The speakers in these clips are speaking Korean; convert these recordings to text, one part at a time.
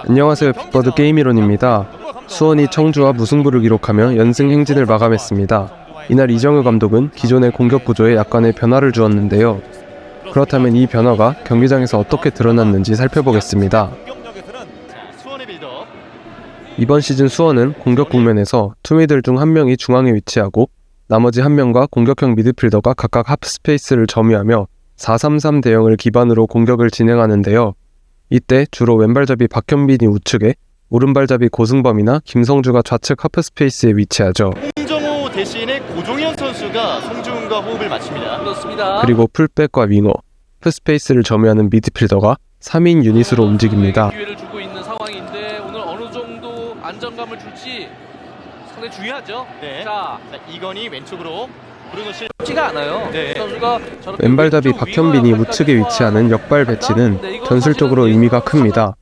안녕하세요. 빅버드 게임이론입니다. 수원이 청주와 무승부를 기록하며 연승 행진을 마감했습니다. 이날 이정효 감독은 기존의 공격 구조에 약간의 변화를 주었는데요. 그렇다면 이 변화가 경기장에서 어떻게 드러났는지 살펴보겠습니다. 이번 시즌 수원은 공격 국면에서 투미들 중 한 명이 중앙에 위치하고 나머지 한 명과 공격형 미드필더가 각각 하프스페이스를 점유하며 4-3-3 대형을 기반으로 공격을 진행하는데요. 이때 주로 왼발잡이 박현빈이 우측에, 오른발잡이 고승범이나 김성주가 좌측 하프스페이스에 위치하죠. 홍정호 대신에 고종현 선수가 송중훈과 호흡을 맞춥니다. 그렇습니다. 그리고 풀백과 윙어, 하프스페이스를 점유하는 미드필더가 3인 유닛으로 움직입니다. 기회를 주고 있는 상황인데 오늘 어느 정도 안정감을 줄지 상당히 중요하죠. 네. 자, 이건희 왼쪽으로 브루노 실 쉽지가 않아요. 네. 선수가 왼발잡이 박현빈이 우측에 위치하는 역발 배치는 전술적으로 의미가 큽니다.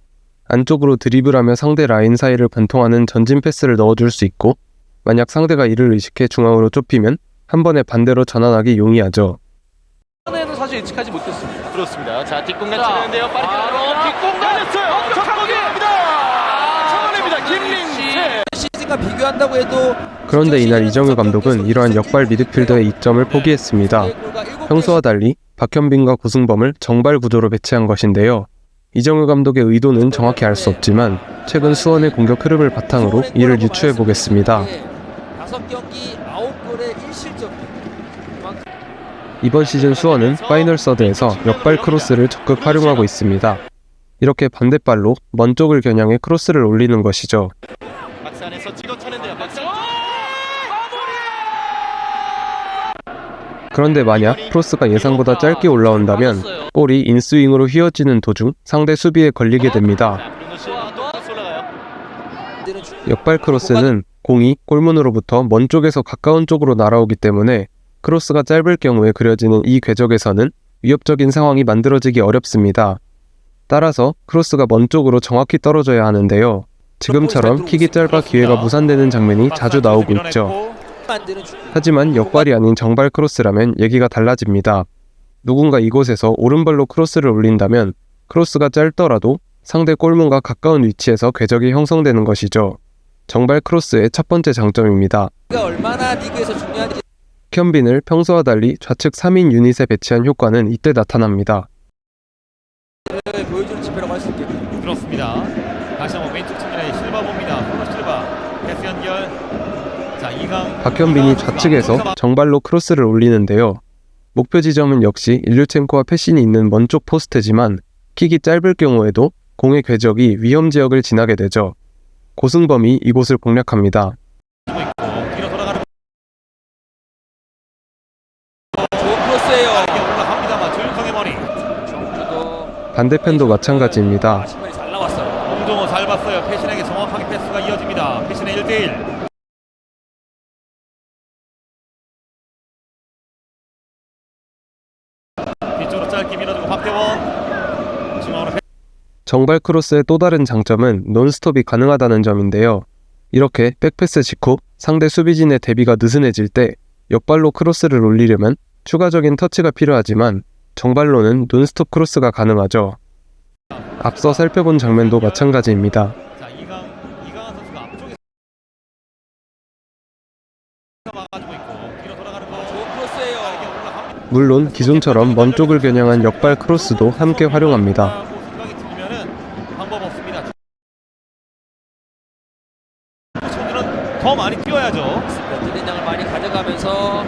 안쪽으로 드리블하며 상대 라인 사이를 관통하는 전진 패스를 넣어줄 수 있고, 만약 상대가 이를 의식해 중앙으로 좁히면 한 번에 반대로 전환하기 용이하죠. 이번에는 사실 예측하지 못했습니다. 그렇습니다. 자, 뒷공간 치는데요. 빠르게 바로 뒷공간 했어요. 적극입니다. 차원입니다. 김민재. 시즌과 비교한다고 해도 그런데 이날 이정효 감독은 이러한 역발 미드필더의 이점을 포기했습니다. 평소와 달리 박현빈과 고승범을 정발 구조로 배치한 것인데요. 이정효 감독의 의도는 정확히 알 수 없지만 최근 수원의 공격 흐름을 바탕으로 이를 유추해 보겠습니다. 5경기 9골에 1실점. 이번 시즌 수원은 파이널 서드에서 역발 크로스를 적극 활용하고 있습니다. 이렇게 반대발로 먼 쪽을 겨냥해 크로스를 올리는 것이죠. 박산에서 찍어 차는데요. 박산. 그런데 만약 크로스가 예상보다 짧게 올라온다면 볼이 인스윙으로 휘어지는 도중 상대 수비에 걸리게 됩니다. 브루노 실바도 올라가요. 역발 크로스는 공이 골문으로부터 먼 쪽에서 가까운 쪽으로 날아오기 때문에 크로스가 짧을 경우에 그려지는 이 궤적에서는 위협적인 상황이 만들어지기 어렵습니다. 따라서 크로스가 먼 쪽으로 정확히 떨어져야 하는데요. 지금처럼 킥이 짧아 기회가 무산되는 장면이 자주 나오고 있죠. 하지만 역발이 아닌 정발 크로스라면 얘기가 달라집니다. 누군가 이곳에서 오른발로 크로스를 올린다면 크로스가 짧더라도 상대 골문과 가까운 위치에서 궤적이 형성되는 것이죠. 정발 크로스의 첫 번째 장점입니다. 얼마나 리그에서 중요한지 박현빈을 평소와 달리 좌측 3인 유닛에 배치한 효과는 이때 나타납니다. 보여주는 지표라고 할 수 있겠네요. 그렇습니다. 다시 한번 왼쪽 측면에 실바 봅니다. 프로 실바 패스 연결. 자, 이강 박현빈이 좌측에서 정발로 크로스를 올리는데요. 목표 지점은 역시 일류첸코와 패신이 있는 먼 쪽 포스트지만 킥이 짧을 경우에도 공의 궤적이 위험 지역을 지나게 되죠. 고승범이 이곳을 공략합니다. 뒤로 돌아가는 좋은 크로스예요. 올라갑니다만 조윤성의 머리. 정주도 반대편도 마찬가지입니다. 신발이 잘 나왔어요. 홍정호 잘 봤어요. 패신에게 정확하게 패스가 이어집니다. 패신의 1대1. 뒤쪽으로 짧게 밀어주고 박대원 중앙으로 정발 크로스의 또 다른 장점은 논스톱이 가능하다는 점인데요. 이렇게 백패스 직후 상대 수비진의 대비가 느슨해질 때 역발로 크로스를 올리려면 추가적인 터치가 필요하지만 정발로는 논스톱 크로스가 가능하죠. 앞서 살펴본 장면도 마찬가지입니다. 자, 이강한 선수가 앞쪽에 막아주고 있고 뒤로 돌아가는 거 좋은 크로스예요. 올라갑니다. 물론 기존처럼 먼 쪽을 겨냥한 역발 크로스도 함께 활용합니다. 생각이 들면은 방법 없습니다. 선수는 더 많이 뛰어야죠. 뛰는 양을 많이 가져가면서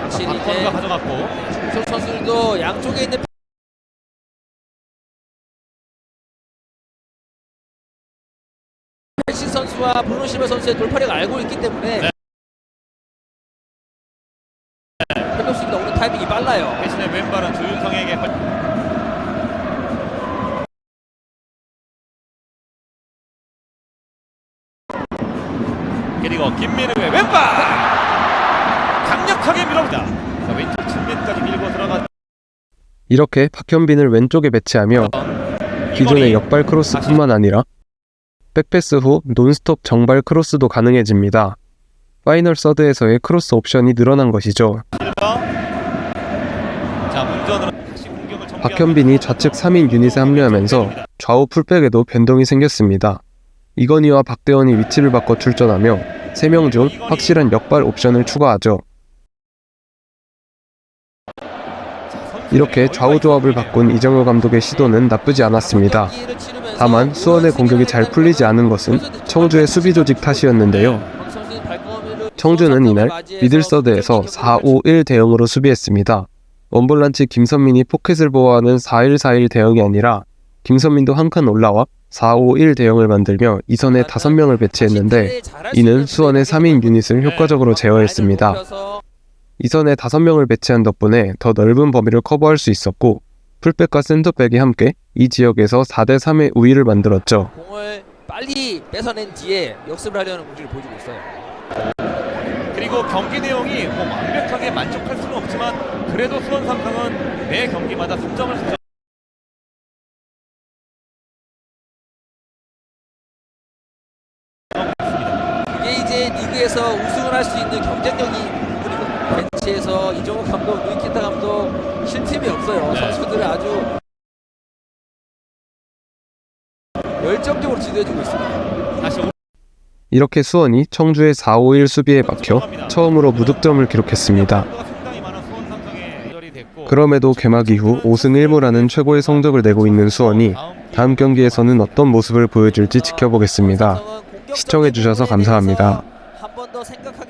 확실히 이제 박건우가 가져갔고 중소 선수들도 양쪽에 있는 펜싱 선수와 브루노 실바 선수의 돌파력을 알고 있기 때문에 펠롭스가 오는 타이밍이 빨라요. 대신에 왼발은 조윤성에게 그리고 김민우의 왼발 강력하게 밀어옵니다. 자, 왼쪽 측면까지 밀고 들어간 이렇게 박현빈을 왼쪽에 배치하며 기존의 역발 크로스뿐만 아니라 백패스 후 논스톱 정발 크로스도 가능해집니다. 파이널 서드에서의 크로스 옵션이 늘어난 것이죠. 실바. 자, 문전으로 다시 공격을 박현빈이 좌측 3인 유닛에 합류하면서 좌우 풀백에도 변동이 생겼습니다. 이건희와 박대원이 위치를 바꿔 출전하며 3명 중 확실한 역발 옵션을 추가하죠. 이렇게 좌우 조합을 바꾼 이정효 감독의 시도는 나쁘지 않았습니다. 다만 수원의 공격이 잘 풀리지 않은 것은 청주의 수비 조직 탓이었는데요. 청주는 이날 미들서드에서 4-5-1 대응으로 수비했습니다. 원볼란치 김선민이 포켓을 보호하는 4-1-4-1 대응이 아니라 김선민도 한 칸 올라와 4-5-1 대응을 만들며 이선에 5명을 배치했는데 이는 수원의 3인 유닛을 효과적으로 제어했습니다. 이선에 5명을 배치한 덕분에 더 넓은 범위를 커버할 수 있었고 풀백과 센터백이 함께 이 지역에서 4대3의 우위를 만들었죠. 공을 빨리 뺏어낸 뒤에 역습을 하려는 공지를 보여주고 있어요. 그리고 경기 내용이 뭐 완벽하게 만족할 수는 없지만 그래도 수원 삼성은 매 경기마다 승점을 이게 이제 리그에서 우승을 할 수 있는 경쟁력이 부분이거든요. 벤치에서 이종욱 감독, 루이키타 감독 쉴 틈이 없어요. 선수들을 아주 열정적으로 지도해주고 있습니다. 다시 이렇게 수원이 청주의 4-5-1 수비에 막혀 처음으로 무득점을 기록했습니다. 그럼에도 개막 이후 5승 1무라는 최고의 성적을 내고 있는 수원이 다음 경기에서는 어떤 모습을 보여줄지 지켜보겠습니다. 시청해주셔서 감사합니다. 한 번 더 생각하고